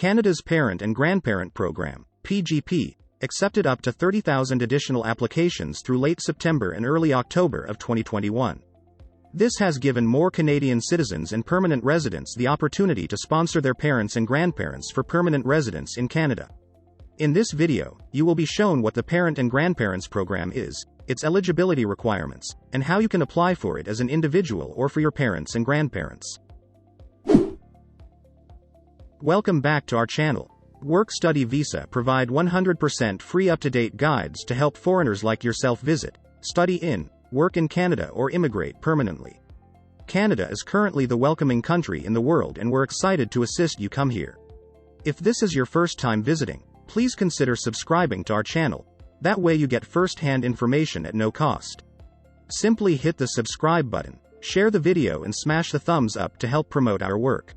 Canada's Parent and Grandparent Program, PGP, accepted up to 30,000 additional applications through late September and early October of 2021. This has given more Canadian citizens and permanent residents the opportunity to sponsor their parents and grandparents for permanent residence in Canada. In this video, you will be shown what the Parent and Grandparents Program is, its eligibility requirements, and how you can apply for it as an individual or for your parents and grandparents. Welcome back to our channel. Work-Study Visa provide 100% free up-to-date guides to help foreigners like yourself visit, study in, work in Canada or immigrate permanently. Canada is currently the welcoming country in the world and we're excited to assist you come here. If this is your first time visiting, please consider subscribing to our channel. That way you get first-hand information at no cost. Simply hit the subscribe button, share the video and smash the thumbs up to help promote our work.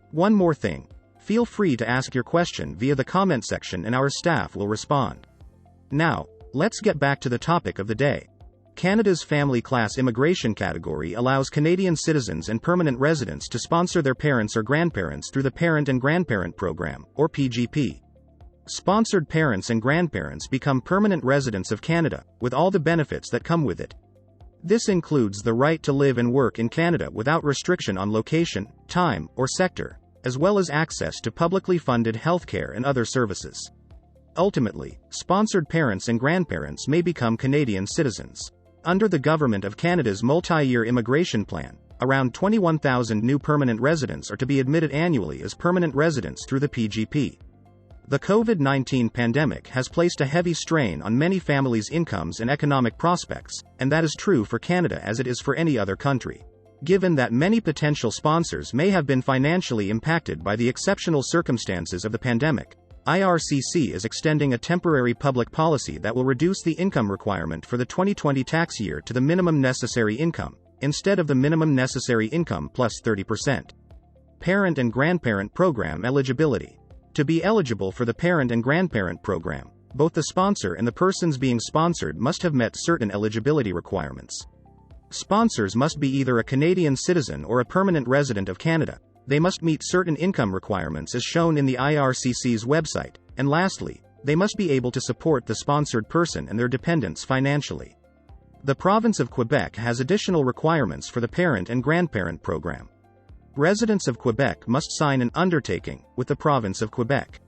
One more thing. Feel free to ask your question via the comment section and our staff will respond. Now, let's get back to the topic of the day. Canada's family class immigration category allows Canadian citizens and permanent residents to sponsor their parents or grandparents through the Parent and Grandparent Program, or PGP. Sponsored parents and grandparents become permanent residents of Canada, with all the benefits that come with it. This includes the right to live and work in Canada without restriction on location, time, or sector, as well as access to publicly funded healthcare and other services. Ultimately, sponsored parents and grandparents may become Canadian citizens. Under the Government of Canada's multi-year immigration plan, around 21,000 new permanent residents are to be admitted annually as permanent residents through the PGP. The COVID-19 pandemic has placed a heavy strain on many families' incomes and economic prospects, and that is true for Canada as it is for any other country. Given that many potential sponsors may have been financially impacted by the exceptional circumstances of the pandemic, IRCC is extending a temporary public policy that will reduce the income requirement for the 2020 tax year to the minimum necessary income, instead of the minimum necessary income plus 30%. Parent and Grandparent Program eligibility. To be eligible for the Parent and Grandparent Program, both the sponsor and the persons being sponsored must have met certain eligibility requirements. Sponsors must be either a Canadian citizen or a permanent resident of Canada. They must meet certain income requirements as shown in the IRCC's website, and lastly, they must be able to support the sponsored person and their dependents financially. The province of Quebec has additional requirements for the Parent and Grandparent Program. Residents of Quebec must sign an undertaking with the province of Quebec.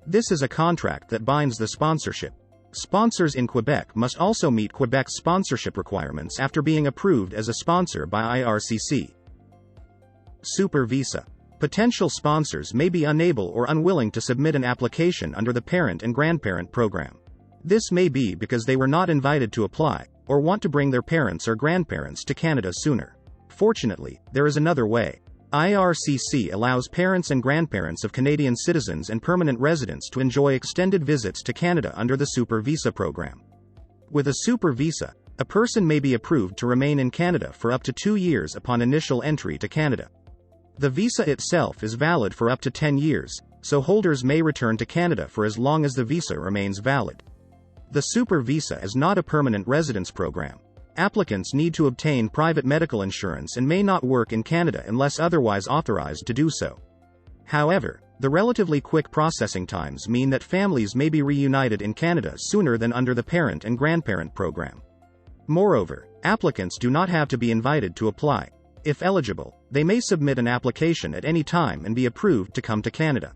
This is a contract that binds the sponsorship. Sponsors in Quebec must also meet Quebec's sponsorship requirements after being approved as a sponsor by IRCC. Super Visa. Potential sponsors may be unable or unwilling to submit an application under the Parent and Grandparent Program. This may be because they were not invited to apply, or want to bring their parents or grandparents to Canada sooner. Fortunately, there is another way. IRCC allows parents and grandparents of Canadian citizens and permanent residents to enjoy extended visits to Canada under the Super Visa program. With a Super Visa, a person may be approved to remain in Canada for up to 2 years upon initial entry to Canada. The visa itself is valid for up to 10 years, so holders may return to Canada for as long as the visa remains valid. The Super Visa is not a permanent residence program. Applicants need to obtain private medical insurance and may not work in Canada unless otherwise authorized to do so. However, the relatively quick processing times mean that families may be reunited in Canada sooner than under the Parent and Grandparent Program. Moreover, applicants do not have to be invited to apply. If eligible, they may submit an application at any time and be approved to come to Canada.